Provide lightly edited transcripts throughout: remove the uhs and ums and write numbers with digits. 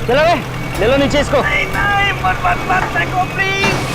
चलो रे, ले लो नीचे इसको। नहीं नहीं, मत मत मत देखो प्लीज।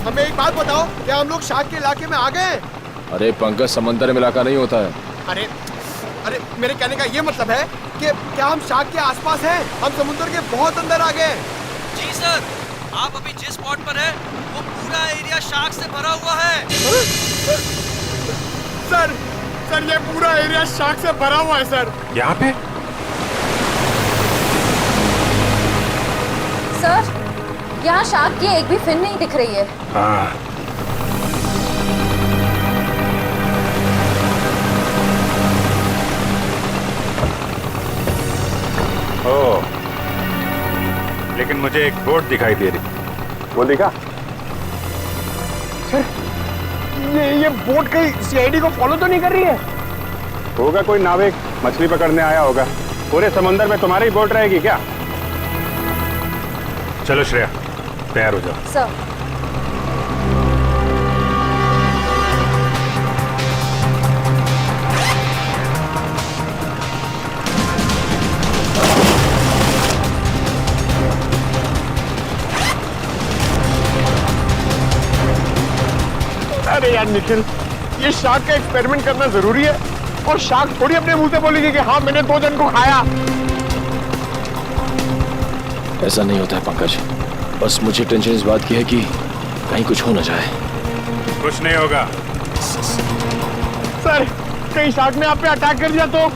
हमें एक बात बताओ, क्या हम लोग शार्क के इलाके में आ गए? अरे पंकज, समंदर में इलाका नहीं होता है। अरे अरे मेरे कहने का ये मतलब है कि क्या हम शार्क के आसपास हैं? हम समुद्र के बहुत अंदर आ गए। जी सर, आप अभी जिस स्पॉट पर हैं, वो पूरा एरिया शार्क से भरा हुआ है। सर सर ये पूरा एरिया शार्क से भरा हुआ है सर। यहाँ पे? सर, यहाँ शार्क की एक भी फिन नहीं दिख रही है। हाँ। ओह, लेकिन मुझे एक बोट दिखाई दे रही। वो देखा? सर, ये बोट कहीं सीआईडी को फॉलो तो नहीं कर रही है? होगा कोई नाविक मछली पकड़ने आया होगा। पूरे समंदर में तुम्हारी ही बोट रहेगी क्या? चलो श्रेया, तैयार हो जाओ। सर। अरे यार निखिल, ये शार्क का एक्सपेरिमेंट करना जरूरी है और शार्क थोड़ी अपने मुंह से बोलेगी कि हाँ मैंने 2 जन को खाया। ऐसा नहीं होता है पंकज, बस मुझे टेंशन इस बात की है कि कहीं कुछ हो न जाए। कुछ नहीं होगा। सर, कहीं शार्क ने आप पे अटैक कर दिया तो?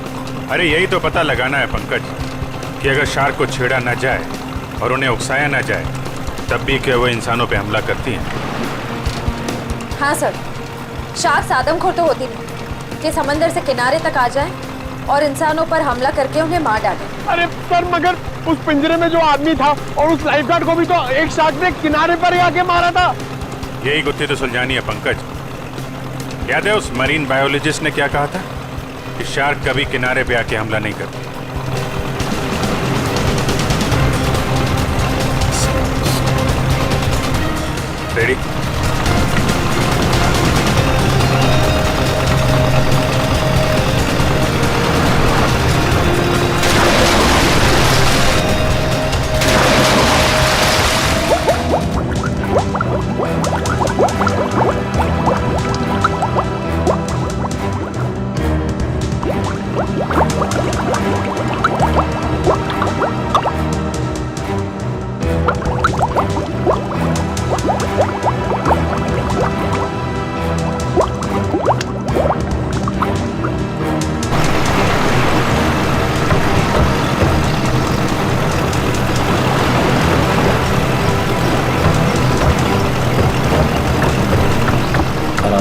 अरे यही तो पता लगाना है पंकज, कि अगर शार्क को छेड़ा न जाए और उन्हें उकसाया न जाए, तब भी क्या वो इंसानों पे हमला करती हैं? हाँ सर, शार्क आदमखोर तो होती नहीं कि समंदर से किनारे तक आ जाए और इंसानों पर हमला करके उन्हें मार डाले। अरे सर, मगर उस पिंजरे में जो आदमी था और उस लाइफगार्ड को भी तो एक शार्क ने किनारे पर ही आके मारा था। यही गुत्थी तो सुलझानी है पंकज। याद है उस मरीन बायोलॉजिस्ट ने क्या कहा था कि शार्क कभी किनारे पे आके हमला नहीं करती। रेडी?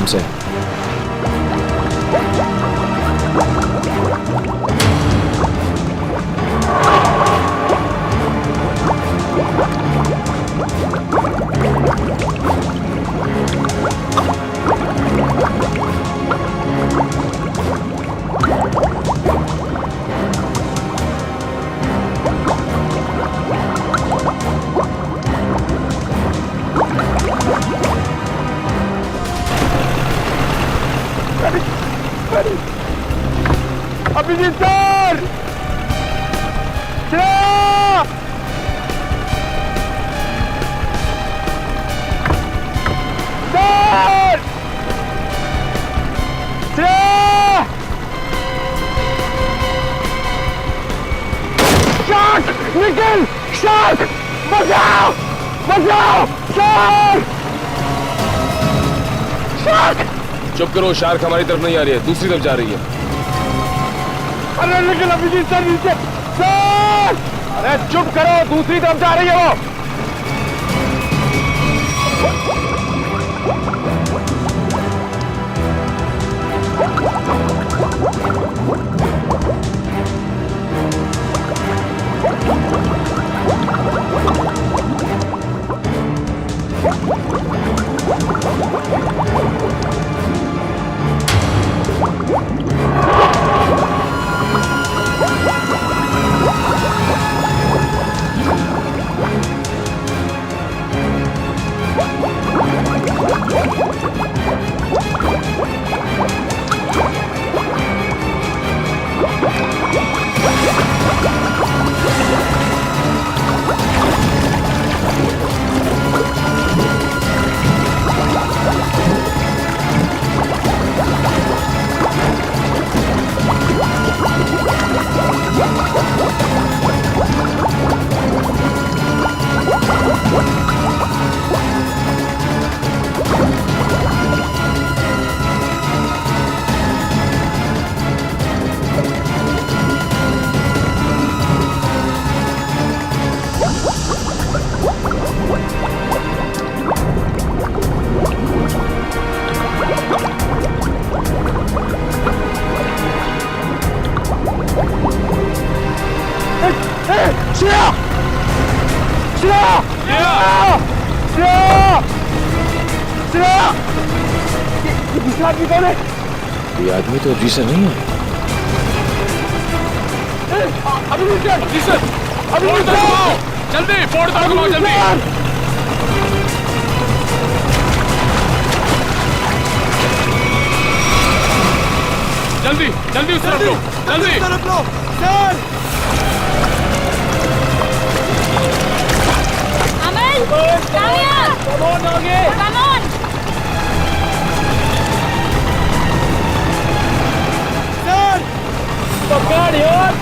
आराम से। Abhijeet sir, Shreya! Sir! Shreya! Shark! Nikhil! Shark! बचाओ! बचाओ! शार्क! शार्क! चुप करो, शार्क हमारी तरफ नहीं आ रही है, दूसरी तरफ जा रही है। अरे निखिल, अभिजीत सर नीचे! सर! अरे चुप करो, दूसरी तरफ जा रही है वो। श्रेया! श्रेया! श्रेया! श्रेया! ये दूसरा आदमी कौन है? ये आदमी तो अभी से नहीं है। अभी सर! जल्दी फोड़ दो, घुमाओ जल्दी। जल्दी जल्दी उस तरफ लो, जल्दी तरफ लो, sir! Amal, come here. Come on, आगे! Come on. सर! पकड़ यार!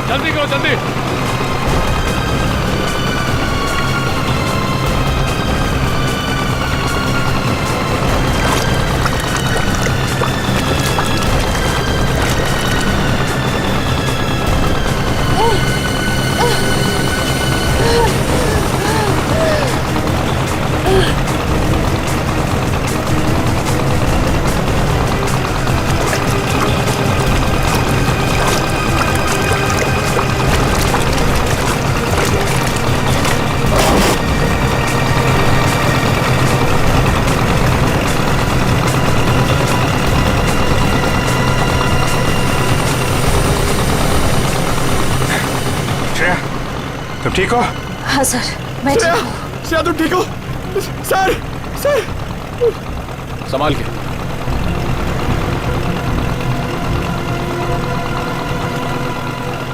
जल्दी करो, जल्दी। तुम ठीक हो? हाँ सर, मैं ठीक हूँ। श्रेया, तुम ठीक हो? सर! सर! संभाल के।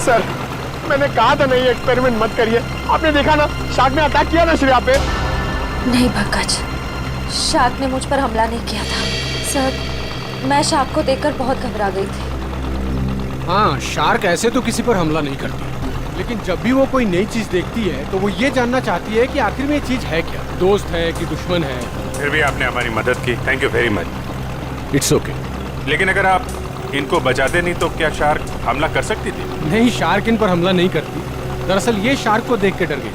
सर, मैंने कहा था नहीं एक्सपेरिमेंट मत करिए। आपने देखा ना, शार्क ने अटैक किया ना श्रेया पे। नहीं पंकज, शार्क ने मुझ पर हमला नहीं किया था। सर, मैं शार्क को देखकर बहुत घबरा गई थी। हाँ, शार्क ऐसे तो किसी पर हमला नहीं करती, लेकिन जब भी वो कोई नई चीज देखती है तो वो ये जानना चाहती है कि आखिर में ये चीज है क्या, दोस्त है कि दुश्मन है। फिर भी आपने हमारी मदद की, thank you very much. It's okay. लेकिन अगर आप इनको बचाते नहीं तो क्या शार्क हमला कर सकती थी? नहीं, शार्क इन पर हमला नहीं करती। दरअसल ये शार्क को देख के डर गई।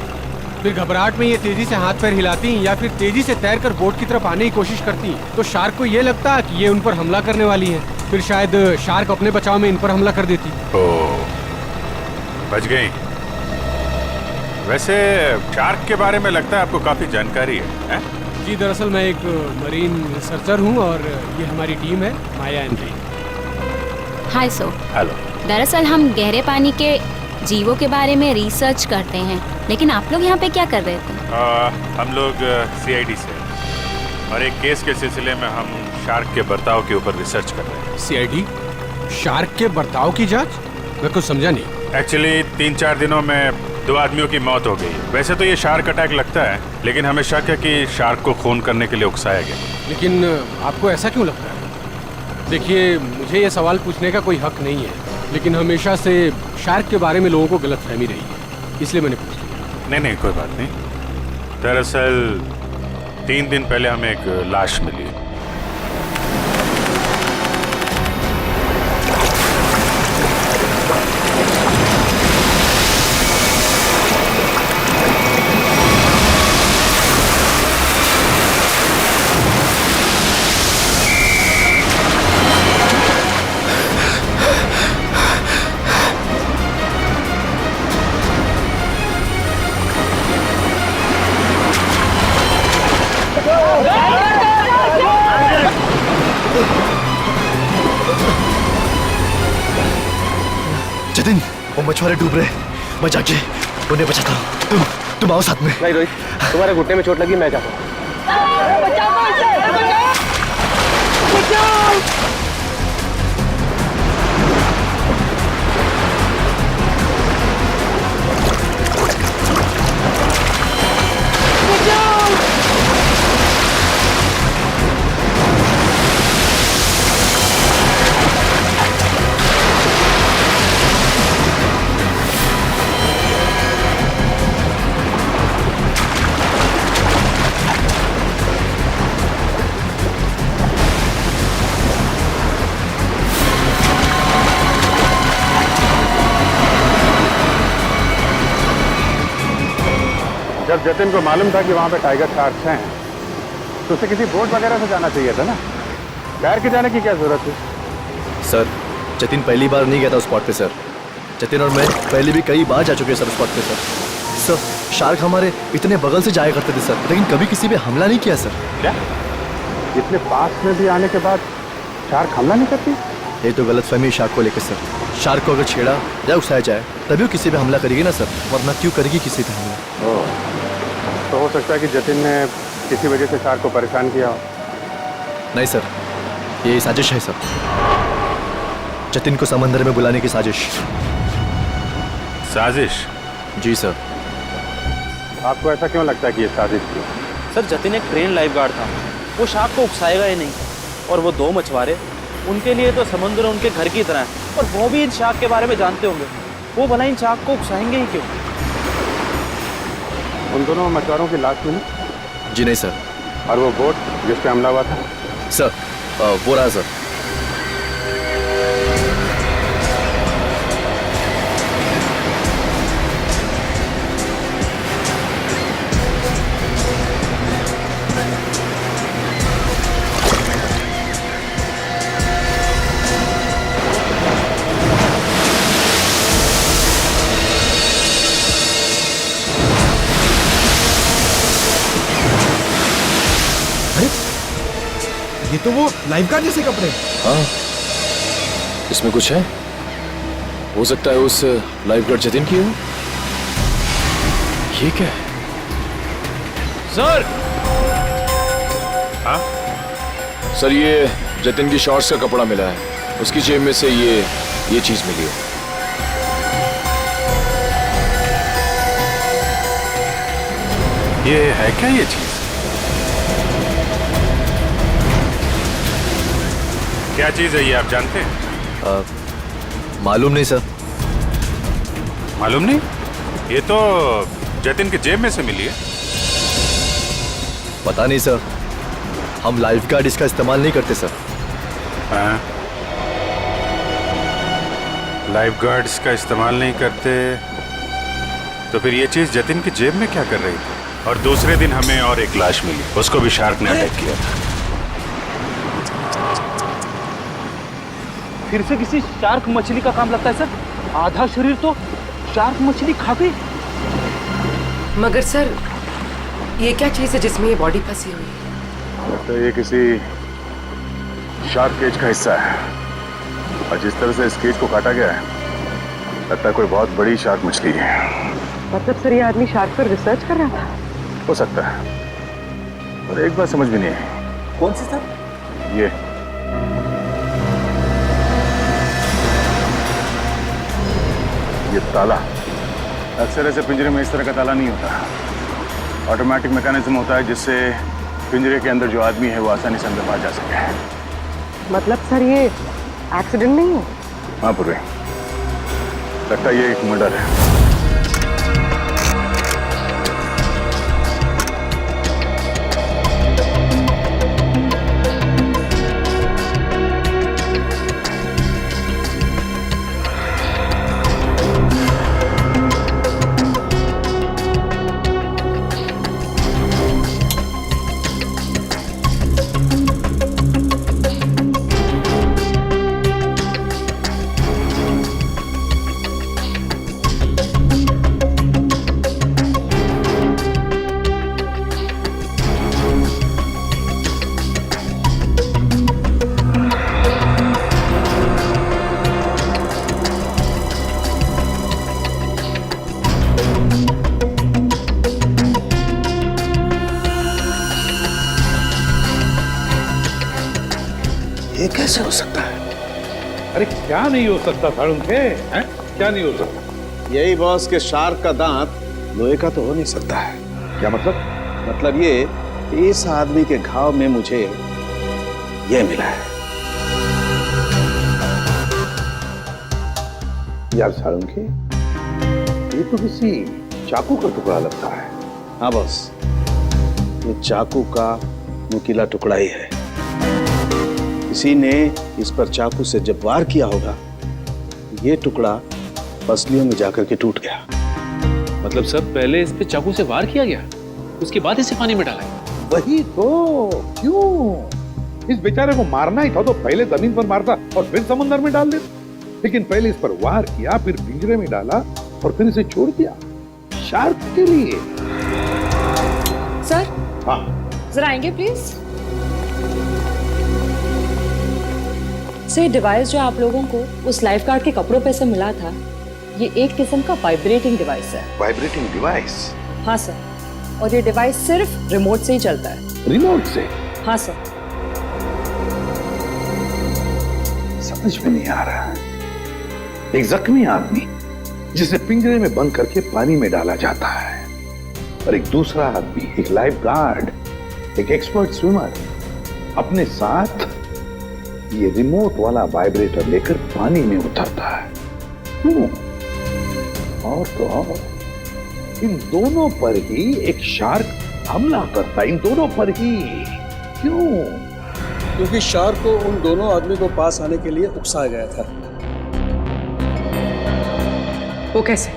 फिर घबराहट में ये तेजी से हाथ पैर हिलाती या फिर तेजी से तैरकर बोट की तरफ आने की कोशिश करती, तो शार्क को ये लगता कि ये उन पर हमला करने वाली है। फिर शायद शार्क अपने बचाव में इन पर हमला कर देती। ओह, बच गई। वैसे शार्क के बारे में लगता है आपको काफी जानकारी है? जी, दरअसल मैं एक मरीन रिसर्चर हूँ और ये हमारी टीम है, माया and re. Hi so. Hello. दरअसल हम गहरे पानी के जीवों के बारे में रिसर्च करते हैं, लेकिन आप लोग यहाँ पे क्या कर रहे थे? हम लोग CID से और एक केस के सिलसिले में हम शार्क के बर्ताव के ऊपर रिसर्च कर रहे हैं। CID? शार्क के बर्ताव की जांच? मैं कुछ समझा नहीं। एक्चुअली 3-4 दिनों में 2 आदमियों की मौत हो गई। वैसे तो ये शार्क अटैक लगता है, लेकिन हमें शक है कि शार्क को खून करने के लिए उकसाया गया। लेकिन आपको ऐसा क्यों लगता है? देखिए, मुझे ये सवाल पूछने का कोई हक नहीं है, लेकिन हमेशा से शार्क के बारे में लोगों को गलतफहमी रही है, इसलिए मैंने पूछ लिया। नहीं, कोई बात नहीं। दरअसल 3 दिन पहले हमें एक लाश मिली। जतिन, वो मछुआरे डूब रहे, मैं जाके उन्हें बचाता हूँ। तुम आओ साथ में। नहीं रोहित, तुम्हारे घुटने में चोट लगी, मैं जाता हूँ। जब जतिन को मालूम था कि वहाँ पे टाइगर शार्क्स हैं, तो उसे किसी बोट वगैरह से जाना चाहिए था ना। तैर के जाने की क्या जरूरत थी? सर, जतिन पहली बार नहीं गया था उस स्पॉट पे सर। जतिन और मैं पहले भी कई बार जा चुके हैं सर उस स्पॉट पे सर। सर, शार्क हमारे इतने बगल से जाया करते थे सर, लेकिन कभी किसी पे हमला नहीं किया सर। क्या? इतने पास में भी आने के बाद शार्क हमला नहीं करती? ये तो गलतफहमी शार्क को लेकर सर। शार्क को अगर छेड़ा या उकसाया जाए तभी वो किसी पे हमला करेगी ना सर, वरना क्यों करेगी किसी पे हमला? तो हो सकता है कि जतिन ने किसी वजह से शार्क को परेशान किया हो। नहीं सर, ये साजिश है सर। जतिन को समंदर में बुलाने की साजिश। साजिश? जी सर। आपको ऐसा क्यों लगता है कि ये साजिश थी? सर, जतिन एक ट्रेन लाइफ गार्ड था, वो शार्क को उकसाएगा ही नहीं। और वो 2 मछुआरे, उनके लिए तो समुद्र उनके घर की तरह है, और वो भी इन शार्क के बारे में जानते होंगे। वो भला इन शार्क को उकसाएंगे ही क्यों? उन दोनों मछुआरों की लाश मिली? जी नहीं सर। और वो बोट जिस पे हमला हुआ था? सर, वो रहा सर। ये तो वो लाइफगार्ड जैसे कपड़े। हाँ, इसमें कुछ है। हो सकता है उस लाइफगार्ड जतिन की हो। ये क्या है? सर! हाँ? सर, ये जतिन की शॉर्ट्स का कपड़ा मिला है, उसकी जेब में से ये चीज मिली है। ये है क्या ये चीज? क्या चीज है ये, आप जानते हैं? मालूम नहीं सर। मालूम नहीं? ये तो जतिन की जेब में से मिली है। पता नहीं सर, हम लाइफगार्ड इसका इस्तेमाल नहीं करते सर। हाँ। लाइफ गार्ड्स का इस्तेमाल नहीं करते तो फिर ये चीज जतिन की जेब में क्या कर रही थी? और दूसरे दिन हमें और एक लाश मिली, उसको भी शार्क ने अटैक किया था। फिर से किसी शार्क मछली का काम लगता है सर। आधा शरीर तो शार्क मछली खा गई। मगर सर, ये क्या चीज है जिसमें ये बॉडी फंसी हुई है? लगता है ये किसी शार्क केज का हिस्सा है, और जिस तरह से इस केज को काटा गया है लगता है कोई बहुत बड़ी शार्क मछली है। मतलब सर, ये आदमी शार्क पर रिसर्च कर रहा था? हो सकता है, और एक बात समझ में नहीं आई। कौन सी सर? ये ताला अक्सर ऐसे पिंजरे में इस तरह का ताला नहीं होता। ऑटोमेटिक मैकेनिज्म होता है जिससे पिंजरे के अंदर जो आदमी है वो आसानी से अंदर बाहर जा सके। मतलब सर, ये एक्सीडेंट नहीं है? हाँ पूर्वी, लगता है ये एक मर्डर है। ये कैसे हो सकता है? अरे क्या नहीं हो सकता साळुंखे, हैं? क्या नहीं हो सकता? यही बॉस के शार्क का दांत लोहे का तो हो नहीं सकता है। क्या मतलब? मतलब ये, इस आदमी के घाव में मुझे ये मिला है। यार साळुंखे, ये तो किसी चाकू का टुकड़ा लगता है। हाँ बॉस, ये चाकू का नुकीला टुकड़ा ही है। किसी ने इस पर चाकू से जब वार किया होगा, ये टुकड़ा पसलियों में जाकर के टूट गया। मतलब सर, पहले इस पे चाकू से वार किया गया, उसके बाद इसे पानी में डाला गया। वही तो, क्यों? इस बेचारे को मारना ही था तो पहले जमीन पर मारता और फिर समुद्र में डाल देता। लेकिन पहले इस पर वार किया, फिर पिंजरे में डाला और फिर इसे छोड़ दिया शार्क के लिए। सर, हाँ जरा आएंगे प्लीज। सर, डिवाइस जो आप लोगों को उस लाइफ गार्ड के कपड़ों पे से मिला था, ये एक किस्म का वाइब्रेटिंग डिवाइस है। Vibrating device? हाँ सर, और ये डिवाइस सिर्फ रिमोट से ही चलता है। रिमोट से? हाँ सर। समझ में नहीं आ रहा। एक जख्मी आदमी जिसे पिंजरे में बंद करके पानी में डाला जाता है, और एक दूसरा आदमी, एक लाइफ गार्ड, एक एक्सपर्ट स्विमर, अपने साथ ये रिमोट वाला वाइब्रेटर लेकर पानी में उतरता है। क्यों? और तो और, इन दोनों पर ही एक शार्क हमला करता है, इन दोनों पर ही। क्यों? क्योंकि शार्क को उन दोनों आदमी को पास आने के लिए उकसाया गया था। वो कैसे?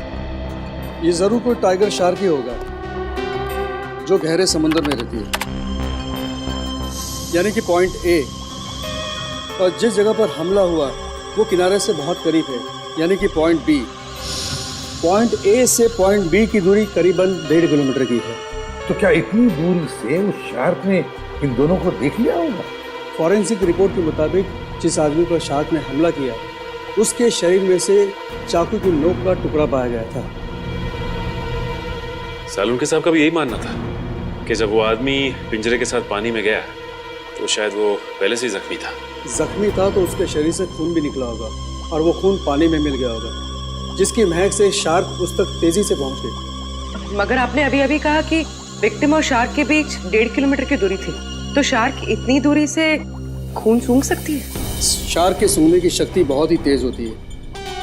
ये जरूर कोई टाइगर शार्क ही होगा जो गहरे समुद्र में रहती है, यानी कि पॉइंट ए। और जिस जगह पर हमला हुआ वो किनारे से बहुत करीब है, यानी कि पॉइंट बी। पॉइंट ए से पॉइंट बी की दूरी करीबन 1.5 किलोमीटर की है। तो क्या इतनी दूरी से उस शार्क ने इन दोनों को देख लिया होगा? फॉरेंसिक रिपोर्ट के मुताबिक जिस आदमी पर शार्क ने हमला किया, उसके शरीर में से चाकू की नोक का टुकड़ा पाया गया था। सालुंखे साहब का भी यही मानना था कि जब वो आदमी पिंजरे के साथ पानी में गया तो शायद वो पहले से ही जख्मी था। जख्मी था तो उसके शरीर से खून भी निकला होगा, और वो खून पानी में मिल गया होगा, जिसकी महक से शार्क उस तक तेजी से पहुंच गई। मगर आपने अभी अभी कहा कि विक्टिम और शार्क के बीच 1.5 किलोमीटर की दूरी थी, तो शार्क इतनी दूरी से खून सूंघ सकती है? शार्क के सूंघने की शक्ति बहुत ही तेज होती है।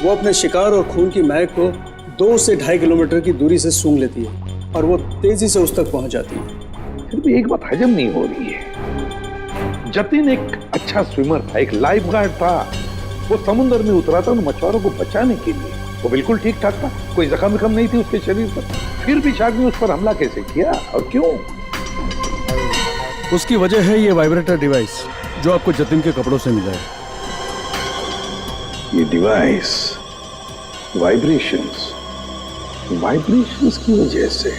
वो अपने शिकार और खून की महक को 2 से 2.5 किलोमीटर की दूरी से सूंघ लेती है, और वो तेजी से उस तक पहुंच जाती है। फिर भी एक बात हजम नहीं हो रही है। जतिन एक अच्छा स्विमर था, एक लाइफ गार्ड था, वो समुद्र में उतरा था उन मछुआरों को बचाने के लिए। वो बिल्कुल ठीक ठाक था, कोई जख्म विखम नहीं थी उसके शरीर पर। फिर भी शार्क ने उस पर हमला कैसे किया और क्यों? उसकी वजह है ये वाइब्रेटर डिवाइस जो आपको जतिन के कपड़ों से मिला है। ये डिवाइस वाइब्रेशंस की वजह से।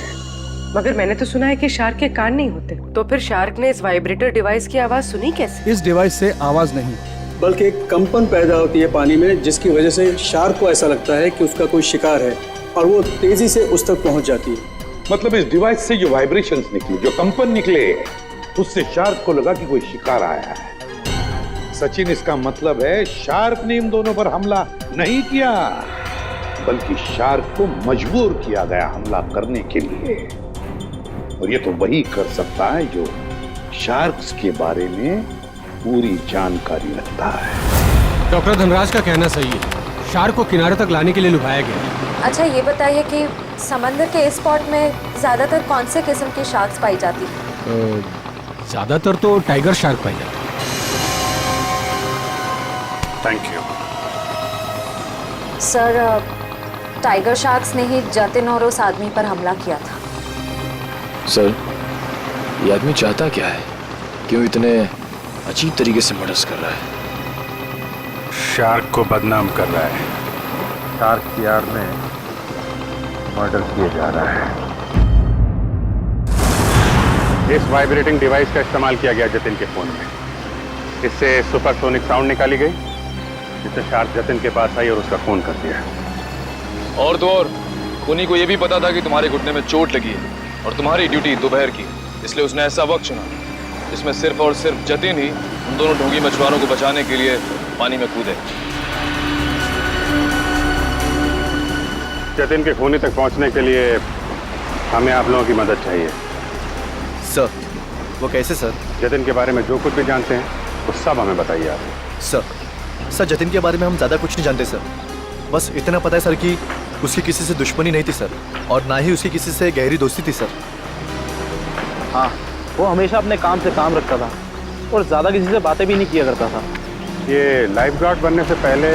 मगर मैंने तो सुना है कि शार्क के कान नहीं होते, तो फिर शार्क ने इस वाइब्रेटर डिवाइस की आवाज सुनी कैसे? इस डिवाइस से आवाज नहीं बल्कि एक कंपन पैदा होती है पानी में, जिसकी वजह से शार्क को ऐसा लगता है कि उसका कोई शिकार है और वो तेजी से उस तक पहुंच जाती है। मतलब इस डिवाइस से जो वाइब्रेशंस निकली, जो कंपन निकले, उससे शार्क को लगा कि कोई शिकार आया है। सचिन, इसका मतलब है शार्क ने इन दोनों पर हमला नहीं किया, बल्कि शार्क को मजबूर किया गया हमला करने के लिए। और ये तो वही कर सकता है जो शार्क्स के बारे में पूरी जानकारी रखता है। डॉक्टर धनराज का कहना सही है, शार्क को किनारे तक लाने के लिए लुभाया गया। अच्छा ये बताइए कि समंदर के इस स्पॉट में ज्यादातर कौन से किस्म की शार्क्स पाई जाती है? ज्यादातर तो टाइगर शार्क पाई जाती है। Thank you sir, tiger sharks ने ही जतिन और उस आदमी पर हमला किया था। सर, ये आदमी चाहता क्या है? क्यों इतने अजीब तरीके से मर्डर कर रहा है? शार्क को बदनाम कर रहा है। शार्क की आड़ में मर्डर किया जा रहा है। इस वाइब्रेटिंग डिवाइस का इस्तेमाल किया गया जतिन के फोन में। इससे सुपरसोनिक साउंड निकाली गई, जिससे शार्क जतिन के पास आई और उसका फोन कर दिया। और तो और खूनी को यह भी पता था कि तुम्हारे घुटने में चोट लगी है और तुम्हारी ड्यूटी दोपहर की, इसलिए उसने ऐसा वक्त चुना जिसमें सिर्फ और सिर्फ जतिन ही उन दोनों ढोंगी मछुआरों को बचाने के लिए पानी में कूदे। जतिन के खूनी तक पहुंचने के लिए हमें आप लोगों की मदद चाहिए। सर, वो कैसे सर? जतिन के बारे में जो कुछ भी जानते हैं वो सब हमें बताइए आप। सर, जतिन के बारे में हम ज़्यादा कुछ नहीं जानते सर। बस इतना पता है सर कि उसकी किसी से दुश्मनी नहीं थी सर, और ना ही उसकी किसी से गहरी दोस्ती थी सर। हाँ, वो हमेशा अपने काम से काम रखता था और ज़्यादा किसी से बातें भी नहीं किया करता था। ये लाइफ गार्ड बनने से पहले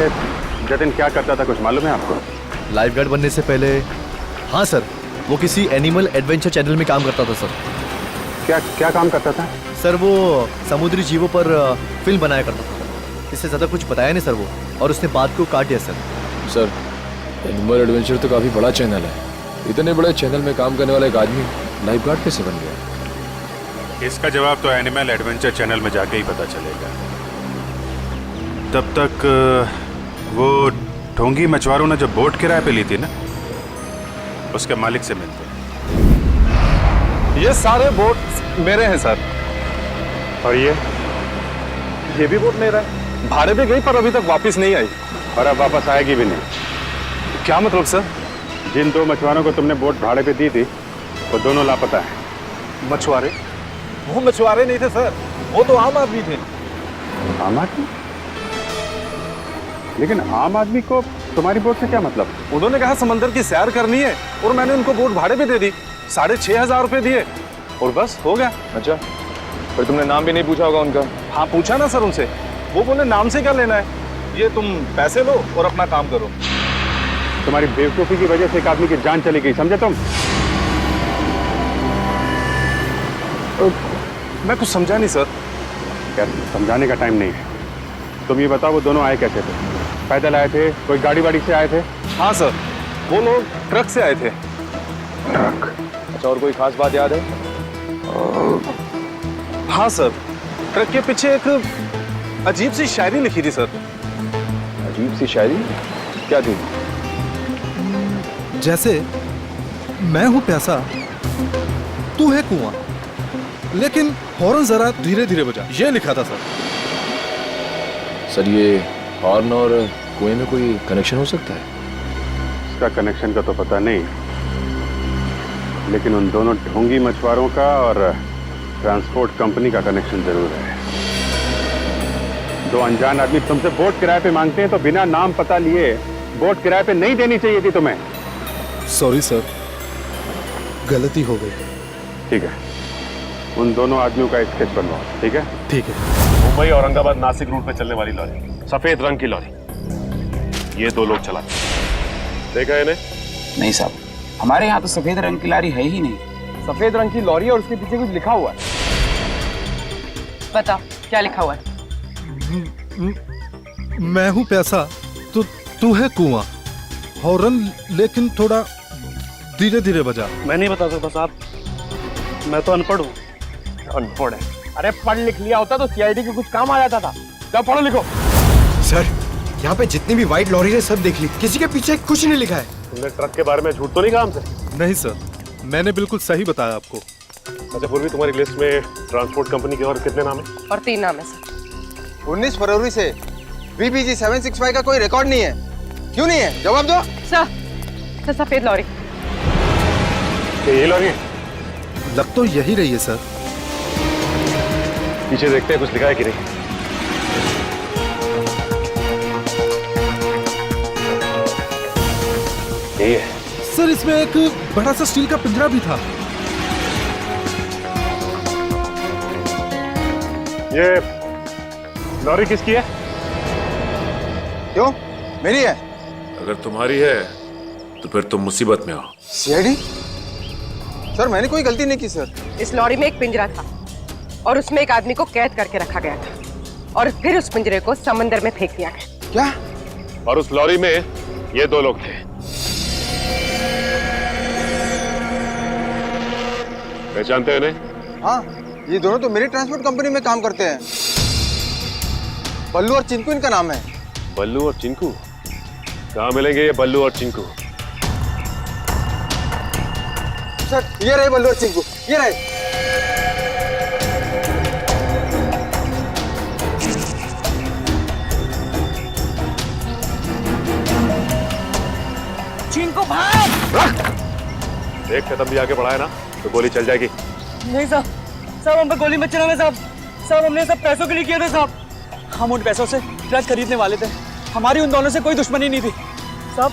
जतिन क्या करता था, कुछ मालूम है आपको? लाइफ गार्ड बनने से पहले, हाँ सर, वो किसी एनिमल एडवेंचर चैनल में काम करता था सर। क्या काम करता था? सर, वो समुद्री जीवों पर फिल्म बनाया करता था। इससे ज़्यादा कुछ बताया नहीं सर वो, और उसने बात को काट दिया सर। सर, एनिमल एडवेंचर तो काफी बड़ा चैनल है। इतने बड़े चैनल में काम करने वाला एक आदमी लाइफ गार्ड कैसे बन गया? इसका जवाब तो एनिमल एडवेंचर चैनल में जाके ही पता चलेगा। तब तक वो ढोंगी मछुआरों ने जो बोट किराए पे ली थी ना, उसके मालिक से मिलते। ये सारे बोट मेरे हैं सर। और ये भी बोट मेरा है। भाड़े पे गई पर अभी तक वापस नहीं आई। और अब वापस आएगी भी नहीं। क्या मतलब सर? जिन दो मछुआरों को तुमने बोट भाड़े पे दी थी वो दोनों लापता है। मछुआरे? वो मछुआरे नहीं थे सर, वो तो आम आदमी थे। आम आदमी? लेकिन आम आदमी को तुम्हारी बोट से क्या मतलब? उन्होंने कहा समंदर की सैर करनी है और मैंने उनको बोट भाड़े पे दे दी। 6,500 रुपए दिए और बस हो गया। अच्छा, पर तुमने नाम भी नहीं पूछा होगा उनका? हाँ, पूछा ना सर उनसे। वो बोले नाम से क्या लेना है, ये तुम पैसे लो और अपना काम करो। तुम्हारी बेवकूफी की वजह से एक आदमी की जान चली गई, समझे तुम? मैं कुछ समझा नहीं सर। यार, समझाने का टाइम नहीं है। तुम ये बताओ वो दोनों आए कैसे थे? पैदल आए थे, कोई गाड़ी वाड़ी से आए थे? हाँ सर, वो लोग ट्रक से आए थे। ट्रक? अच्छा, और कोई खास बात याद है? हाँ सर, ट्रक के पीछे एक अजीब सी शायरी लिखी थी सर। अजीब सी शायरी? क्या थी? जैसे मैं हूं प्यासा, तू है कुआं, लेकिन हॉर्न जरा धीरे धीरे बजा, ये लिखा था सर। सर, ये हॉर्न और कुएं में कोई कनेक्शन हो सकता है? इसका कनेक्शन का तो पता नहीं, लेकिन उन दोनों ढोंगी मछुआरों का और ट्रांसपोर्ट कंपनी का कनेक्शन जरूर है। दो अनजान आदमी तुमसे बोट किराए पे मांगते हैं तो बिना नाम पता लिए बोट किराए पे नहीं देनी चाहिए थी तुम्हें। सॉरी सर, गलती हो गई। ठीक है, उन दोनों आदमियों का स्केच बनवाओ। ठीक है? ठीक है। मुंबई औरंगाबाद नासिक रूट पे चलने वाली लॉरी, सफेद रंग की लॉरी। ये दो लोग चलाते। देखा इन्हें? नहीं साहब, हमारे यहाँ तो सफेद रंग की लॉरी है ही नहीं। सफेद रंग की लॉरी और उसके पीछे कुछ लिखा हुआ है। बता क्या लिखा हुआ है? मैं हूँ प्यासा, तू है कुआं। हॉर्न लेकिन थोड़ा धीरे धीरे बजा। मैं नहीं बता सकता साहब, मैं तो अनपढ़ हूँ। अनपढ़ है? अरे पढ़ लिख लिया होता तो सीआईडी के कुछ काम आ जाता था। क्या पढ़ो लिखो। सर, यहाँ पे जितनी भी व्हाइट लॉरी है सब देख ली, किसी के पीछे कुछ नहीं लिखा है। तुमने ट्रक के बारे में झूठ तो नहीं कहा हमसे? नहीं सर, मैंने बिल्कुल सही बताया आपको। अच्छा पूर्वी, तुम्हारी लिस्ट में ट्रांसपोर्ट कंपनी के और कितने नाम है? और 3 नाम है सर। 19 फरवरी से BBG 765 का कोई रिकॉर्ड नहीं है। क्यों नहीं है? जवाब दो। सर सफेद लॉरी। ये लॉरी है? लग तो यही रही है सर। पीछे देखते हैं कुछ लिखा है कि नहीं। यही है सर, इसमें एक बड़ा सा स्टील का पिंजरा भी था। ये लॉरी किसकी है? क्यों? मेरी है। अगर तुम्हारी है तो फिर तुम मुसीबत में हो। सीआईडी? सर मैंने कोई गलती नहीं की सर। इस लॉरी में एक पिंजरा था और उसमें एक आदमी को कैद करके रखा गया था और फिर उस पिंजरे को समंदर में फेंक दिया गया। क्या? और उस लॉरी में ये 2 लोग थे। पहचानते हो इन्हें? हाँ, ये दोनों तो मेरी ट्रांसपोर्ट कंपनी में काम करते हैं। बल्लू और चिंकू इनका नाम है। बल्लू और चिंकू? कहाँ मिलेंगे ये बल्लू और चिंकू? सर ये रहे बल्लू और चिंकू, ये रहे। चिंकू भाई! एक कदम भी आगे बढ़ाए ना तो गोली चल जाएगी। नहीं साहब, साहब हम पे गोली मत चलाना साहब। साहब हमने सब पैसों के लिए किया था साहब। हम उन पैसों से ट्रक खरीदने वाले थे। हमारी उन दोनों से कोई दुश्मनी नहीं थी साहब।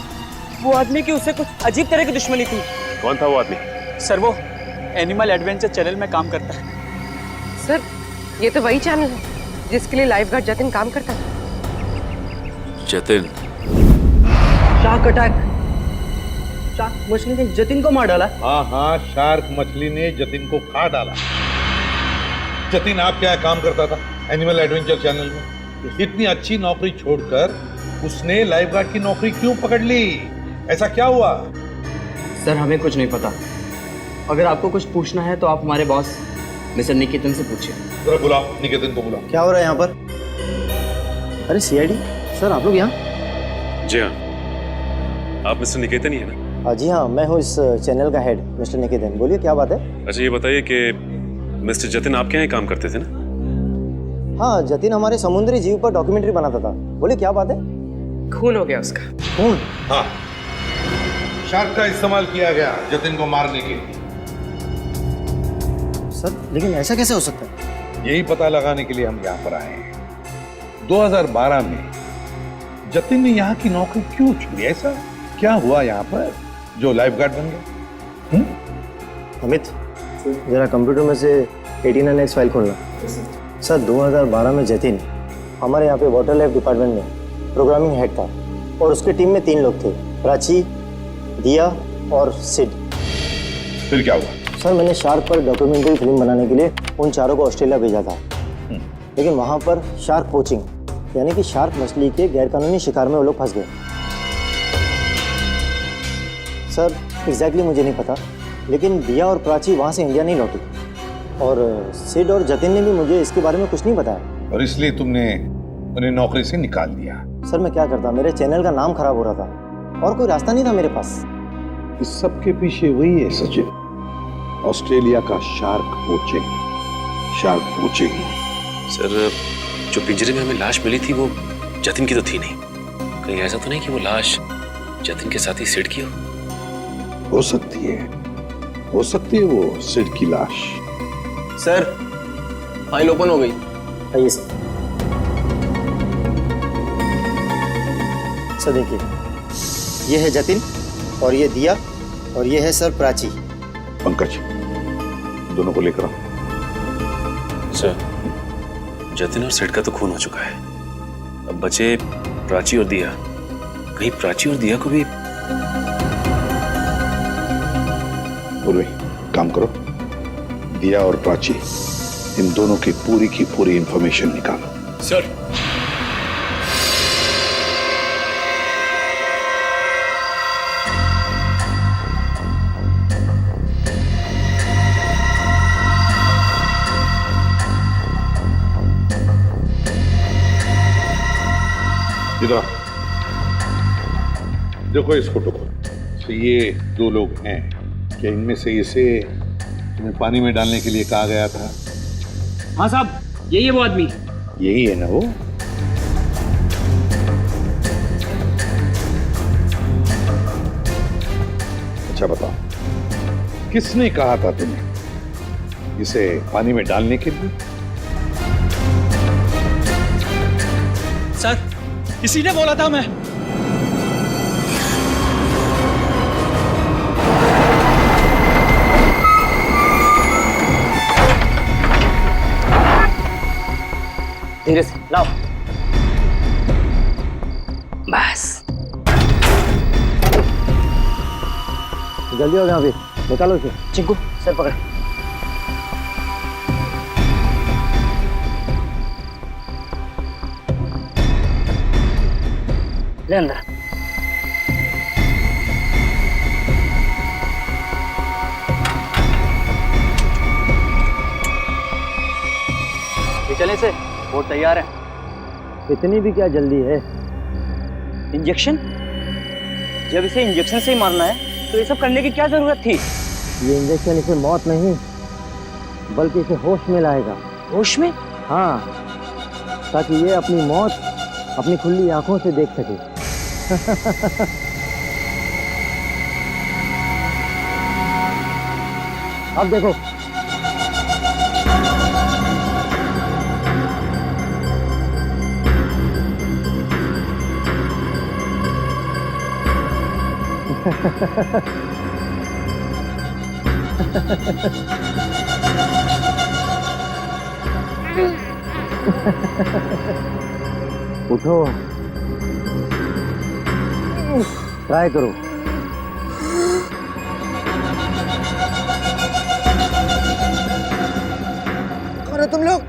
वो आदमी की उससे कुछ अजीब तरह की दुश्मनी थी। कौन था वो आदमी? सर वो एनिमल एडवेंचर चैनल में काम करता है। सर ये तो वही चैनल है जिसके लिए लाइफ गार्ड जतिन काम करता था। जतिन? Shark attack. शार्क मछली ने जतिन को मार डाला। हाँ हाँ, शार्क मछली ने जतिन को खा डाला। जतिन आप क्या काम करता था एनिमल एडवेंचर चैनल में? इतनी अच्छी नौकरी छोड़कर उसने लाइफ गार्ड की नौकरी क्यों पकड़ ली? ऐसा क्या हुआ? सर हमें कुछ नहीं पता। अगर आपको कुछ पूछना है तो आप हमारे बॉस मिस्टर निकेतन से पूछिए। जरा बुलाओ, निकेतन को बुलाओ। क्या हो रहा है यहाँ पर? अरे सीआईडी सर, आप लोग यहाँ? जी हाँ। आप मिस्टर निकेतन ही है ना? जी हाँ, मैं हूँ इस चैनल का हेड मिस्टर निकेतन। बोलिए क्या बात है? अच्छा ये बताइए कि मिस्टर जतिन आपके यहाँ काम करते थे ना? हाँ, जतिन हमारे समुद्री जीव पर डॉक्यूमेंट्री बनाता था। बोलिए क्या बात है? खून हो गया उसका। खून? हाँ, शार्क का इस्तेमाल किया गया जतिन को मारने के लिए। सर लेकिन ऐसा कैसे हो सकता है? यही पता लगाने के लिए हम यहाँ पर आए हैं। 2012 में जतिन ने यहाँ की नौकरी क्यों छोड़ी? ऐसा क्या हुआ यहाँ पर जो लाइफ गार्ड बन गया? अमित, जरा कंप्यूटर में से 89X फाइल खोलना। सर 2012 में जतिन हमारे यहाँ पे वाटर लाइफ डिपार्टमेंट में प्रोग्रामिंग हेड था और उसकी टीम में 3 लोग थे, प्राची, दिया और सिड। फिर क्या हुआ? सर मैंने शार्क पर डॉक्यूमेंट्री फिल्म बनाने के लिए उन चारों को ऑस्ट्रेलिया भेजा था, लेकिन वहाँ पर शार्क पोचिंग यानी कि शार्क मछली के गैरकानूनी शिकार में वो लोग फंस गए। सर एग्जैक्टली मुझे नहीं पता, लेकिन दिया और प्राची वहाँ से इंडिया नहीं लौटी और सिड और जतिन ने भी मुझे इसके बारे में कुछ नहीं बताया। और इसलिए तुमने उन्हें नौकरी से निकाल दिया? सर मैं क्या करता, मेरे चैनल का नाम खराब हो रहा था और कोई रास्ता नहीं था मेरे पास। इस सब के पीछे वही है सचिन, ऑस्ट्रेलिया का शार्क पोचिंग। सर जो पिंजरे में हमें लाश मिली थी वो जतिन की तो थी नहीं। कहीं ऐसा तो नहीं कि वो लाश जतिन के साथ ही सिड की हो सकती है वो सिड की लाश। सर फाइल ओपन हो गई। आइए सर देखिए, ये है जतिन और ये दिया और ये है सर प्राची। पंकज दोनों को लेकर आओ। सर जतिन और सिड का तो खून हो चुका है, अब बचे प्राची और दिया। कहीं प्राची और दिया को भी। उर्वी, काम करो, दिया और प्राची इन दोनों की पूरी इंफॉर्मेशन निकालो। सर। इधर देखो इस फोटो को। तो ये दो लोग हैं, क्या इनमें से इसे तुम्हें पानी में डालने के लिए कहा गया था? हाँ साहब, यही है वो आदमी। यही है ना वो? अच्छा बताओ, किसने कहा था तुम्हें इसे पानी में डालने के लिए? सर, इसी ने बोला था। मैं धीरे से लाओ। बस जल्दी हो गया, अभी निकालो इसे। चिंकू सर पकड़। ले अंदर। ये चले से, बोट तैयार है। इतनी भी क्या जल्दी है? इंजेक्शन? जब इसे इंजेक्शन से ही मारना है तो ये सब करने की क्या जरूरत थी? ये इंजेक्शन इसे मौत नहीं बल्कि इसे होश में लाएगा। होश में? हाँ, ताकि ये अपनी मौत अपनी खुली आंखों से देख सके। अब देखो। उठो, ट्राई करो। कौन हो तुम लोग?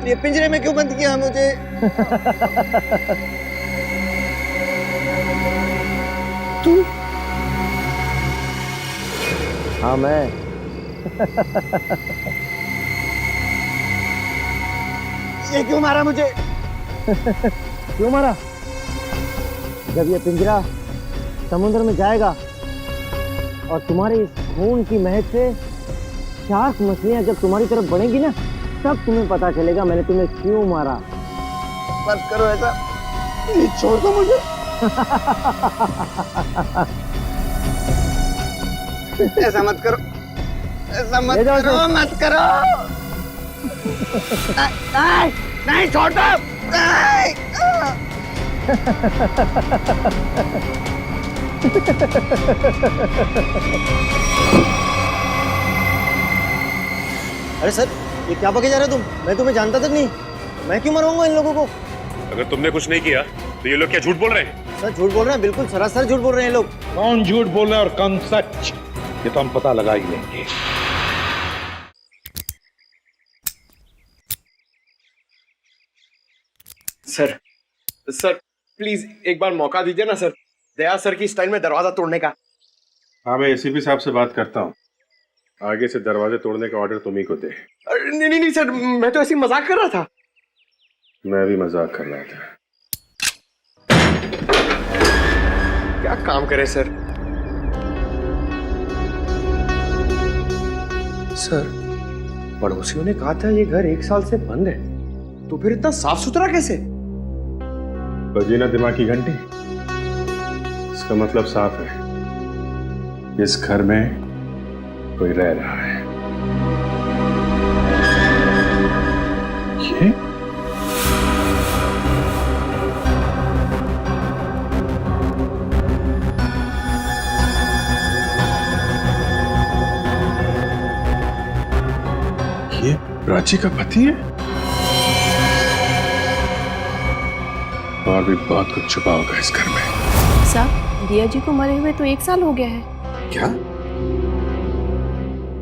ये पिंजरे में क्यों बंद किया मुझे? तू? हाँ मैं। ये क्यों मारा मुझे? क्यों मारा? जब ये पिंजरा समुद्र में जाएगा और तुम्हारी इस खून की महक से शार्क मछलियां जब तुम्हारी तरफ बढ़ेंगी ना, तब तुम्हें पता चलेगा मैंने तुम्हें क्यों मारा। मत करो ऐसा, प्लीज छोड़ दो मुझे। ऐसा मत करो, ऐसा मत करो, मत करो। नहीं, नहीं छोड़ दो। नहीं। अरे सर, ये क्या बके जा रहे हो तुम? मैं तुम्हें जानता तक नहीं। मैं क्यों मरवाऊंगा इन लोगों को? अगर तुमने कुछ नहीं किया तो ये लोग क्या झूठ बोल रहे हैं? सर झूठ बोल रहे हैं, बिल्कुल सरासर झूठ बोल रहे हैं लोग। कौन झूठ बोल रहा है और कौन सच, ये तो हम पता लगा ही लेंगे। सर, सर प्लीज एक बार मौका दीजिए ना सर, दया सर की स्टाइल में दरवाजा तोड़ने का। हाँ, मैं एसीपी साहब से बात करता हूँ। आगे से दरवाजे तोड़ने का ऑर्डर तुम ही को दे। नहीं नहीं नहीं सर, मैं तो ऐसे ही मजाक कर रहा था। मैं भी मजाक कर रहा था। क्या काम करे सर? सर, पड़ोसियों ने कहा था ये घर 1 साल से बंद है, तो फिर इतना साफ सुथरा कैसे? बजी ना दिमाग की घंटी। इसका मतलब साफ है, इस घर में कोई रह रहा है। ये प्राची का पति है? और भी बहुत कुछ छुपा होगा इस घर में। साहब, दिया जी को मरे हुए तो 1 साल हो गया है। क्या?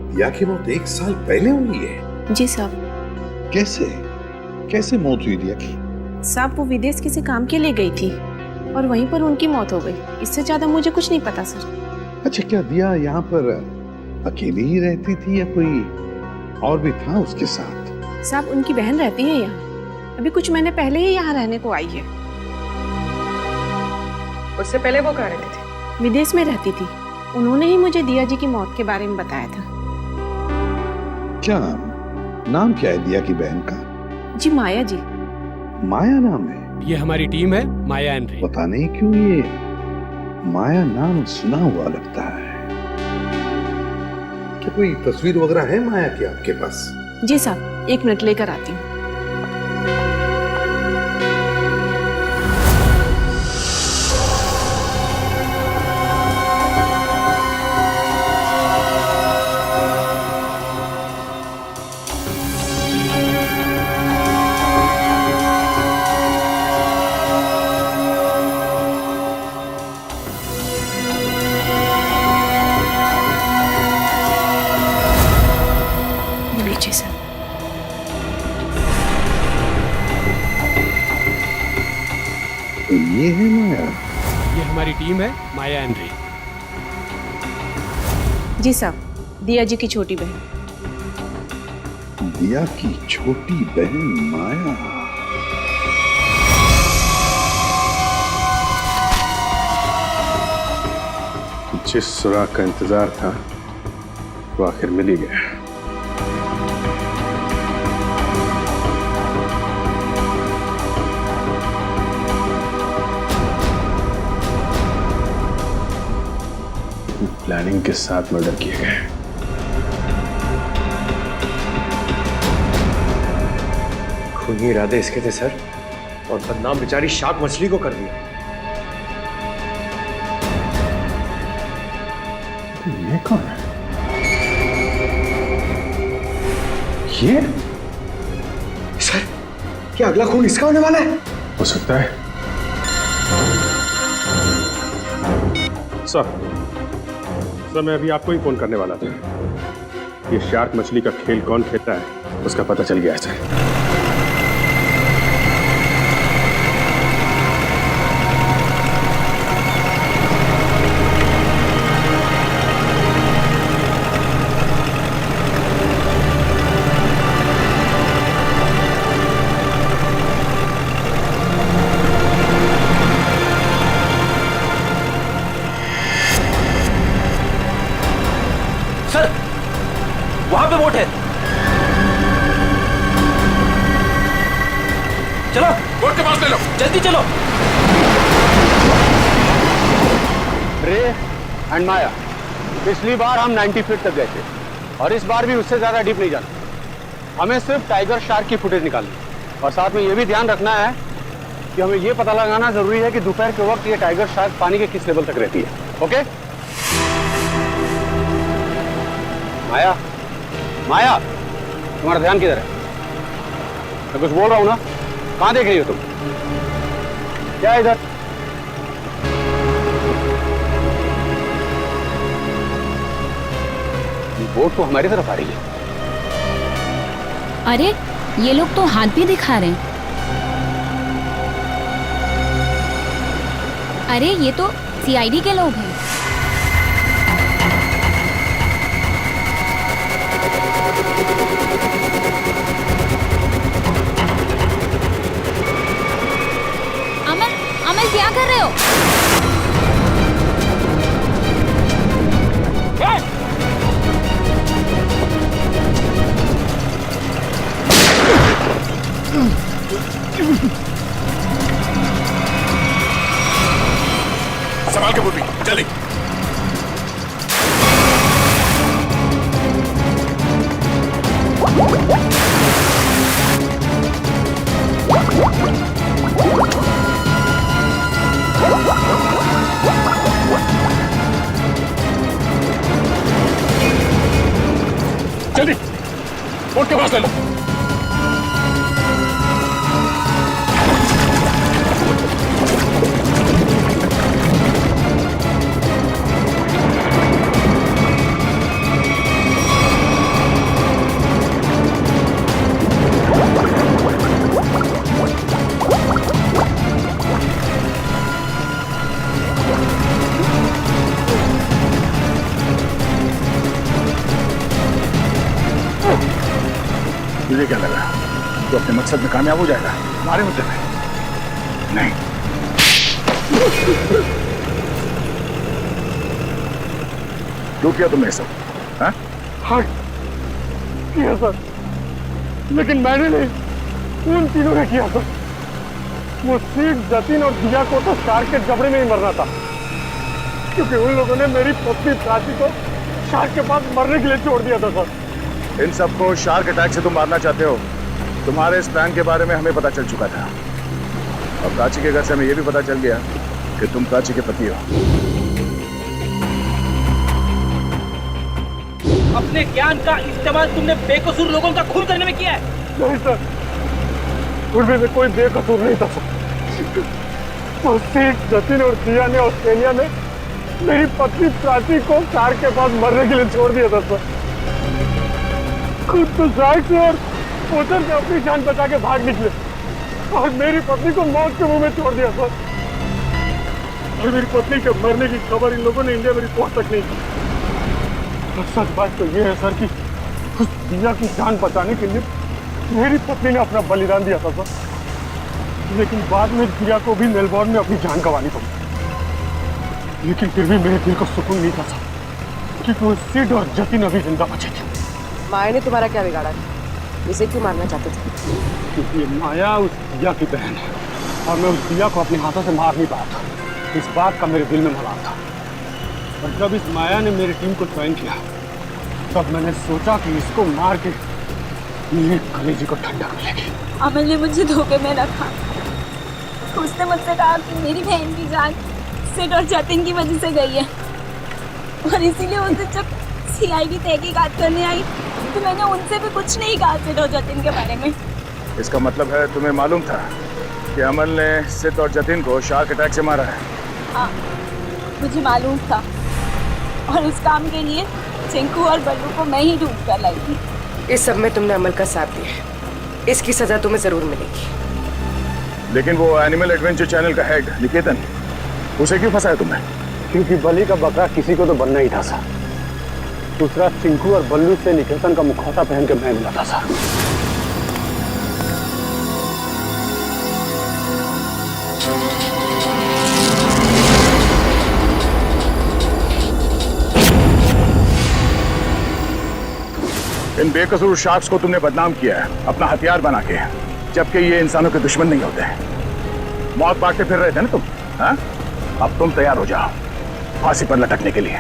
दिया की मौत 1 साल पहले हुई है? जी साहब। कैसे कैसे मौत हुई दिया की? साहब, वो विदेश किसी काम के लिए गई थी और वहीं पर उनकी मौत हो गई। इससे ज्यादा मुझे कुछ नहीं पता सर। अच्छा, क्या दिया यहाँ पर अकेली ही रहती थी या कोई और भी था उसके साथ? साहब, उनकी बहन रहती है यहाँ। अभी कुछ महीने पहले ही यहाँ रहने को आई है। उससे पहले वो कहाँ रहती थी? विदेश में रहती थी। उन्होंने ही मुझे दिया जी की मौत के बारे में बताया था। क्या नाम क्या है दिया की बहन का? जी माया जी। माया नाम है? ये हमारी टीम है, माया एंड रे। पता नहीं क्यों ये माया नाम सुना हुआ लगता है। क्या कोई तस्वीर वगैरह है माया की आपके पास? जी साहब, 1 मिनट लेकर आती हूँ। लीजिए सर। तो ये है माया? ये हमारी टीम है, माया एंड रे। जी साहब, दिया जी की छोटी बहन। दिया की छोटी बहन माया। जिस सुराग का इंतजार था वो आखिर मिल ही गया। प्लानिंग के साथ मर्डर किए गए। खूनी इरादे इसके थे सर, और बदनाम बेचारी शार्क मछली को कर दिया। ये कौन है? ये सर, क्या अगला खून इसका होने वाला है? हो सकता है। सर, मैं अभी आपको ही फोन करने वाला था। ये शार्क मछली का खेल कौन खेलता है उसका पता चल गया है सर। वहां पे बोट है। चलो बोट के पास ले लो, जल्दी चलो। रे एंड माया, पिछली बार हम 90 फीट तक गए थे और इस बार भी उससे ज्यादा डीप नहीं जाना। हमें सिर्फ टाइगर शार्क की फुटेज निकालनी और साथ में ये भी ध्यान रखना है कि हमें ये पता लगाना जरूरी है कि दोपहर के वक्त ये टाइगर शार्क पानी के किस लेवल तक रहती है। ओके माया, माया तुम्हारा ध्यान किधर है? मैं कुछ बोल रहा हूं ना, कहां देख रही हो तुम? क्या इधर? बोट तो हमारी तरफ आ रही है। अरे ये लोग तो हाथ भी दिखा रहे हैं। अरे ये तो सीआईडी के लोग हैं। अमल, अमल क्या कर रहे हो? संभाल के बुढ़ी, जल्दी। जल्दी बोट के पास ले लो। मकसद में कामयाब हो जाएगा हमारे होते में? नहीं। क्यों किया तुमने सब? हाँ? हाँ किया सर, लेकिन मैंने नहीं, उन तीनों ने किया सर। वो सीट, जतिन और दिया को तो शार्क के जबड़े में ही मरना था, क्योंकि उन लोगों ने मेरी पत्नी प्राची को शार्क के पास मरने के लिए छोड़ दिया था सर। इन सबको शार्क अटैक से तुम मारना चाहते हो? तुम्हारे इस प्लान के बारे में हमें पता चल चुका था, और प्राची के घर से हमें यह भी पता चल गया कि तुम प्राची के पति हो। अपने ज्ञान का इस्तेमाल तुमने बेकसूर लोगों का खून करने में किया है। नहीं सर, उनमें कोई बेकसूर नहीं था सर। वो सीट, जतिन और दिया ने ऑस्ट्रेलिया में मेरी पत्नी प्राची को शार्क के पास मरने के लिए छोड़ दिया था सर। खुद तो शार्क से और ओशन से अपनी जान बचा के भाग निकले, और मेरी पत्नी को मौत के मुंह में छोड़ दिया सर। और मेरी पत्नी के मरने की खबर इन लोगों ने इंडिया में रिपोर्ट तक नहीं की। और सच बात तो ये है सर कि उस दिया की जान बचाने के लिए मेरी पत्नी ने अपना बलिदान दिया था सर, लेकिन बाद में दिया को भी मेलबोर्न में अपनी जान गंवानी पड़ी। लेकिन फिर भी मेरे दिल को सुकून नहीं था सर, क्योंकि वो सिड और जतिन अभी जिंदा बचे थे। माया ने तुम्हारा क्या बिगाड़ा? इसे क्यों मारना चाहते थे? क्योंकि माया उस दिया की बहन है, और मैं उस दिया को अपने हाथों से मार नहीं पाया था। इस बात का मेरे दिल में मलाल था। और जब इस माया ने मेरी टीम को ज्वाइन किया, तब मैंने सोचा कि इसको मार के मेरे कलेजे को ठंडक मिलेगी। अमल ने मुझे धोखे में रखा। उसने मुझसे कहा कि मेरी बहन की जान सिड और जतिन की वजह से गई है, और इसीलिए उनसे जब सीआईडी तहकीकात करने आई तो मैंने उनसे भी कुछ नहीं कहा सिड और जतिन के बारे में। इसका मतलब है तुम्हें मालूम था कि अमल ने सिड और जतिन को शार्क अटैक से मारा है? हाँ, मुझे मालूम था, और इस काम के लिए चिंकू और बल्लू को मैं ही ढूंढ कर लाई थी। इस सब में तुमने अमल का साथ दिया है, इसकी सजा तुम्हें जरूर मिलेगी। लेकिन वो एनिमल एडवेंचर चैनल का हेड निकेतन, उसे क्यों फंसाया तुमने? क्योंकि बलि का बकरा किसी को तो बनना ही था सर। दूसरा, चिंकू और बल्लू से निकेतन का मुखौटा पहन के मैं मिला था सर। इन बेकसूर शार्क्स को तुमने बदनाम किया है अपना हथियार बना के, जबकि ये इंसानों के दुश्मन नहीं होते। मौत बांटते फिर रहे थे ना तुम, हाँ? अब तुम तैयार हो जाओ फांसी पर लटकने के लिए।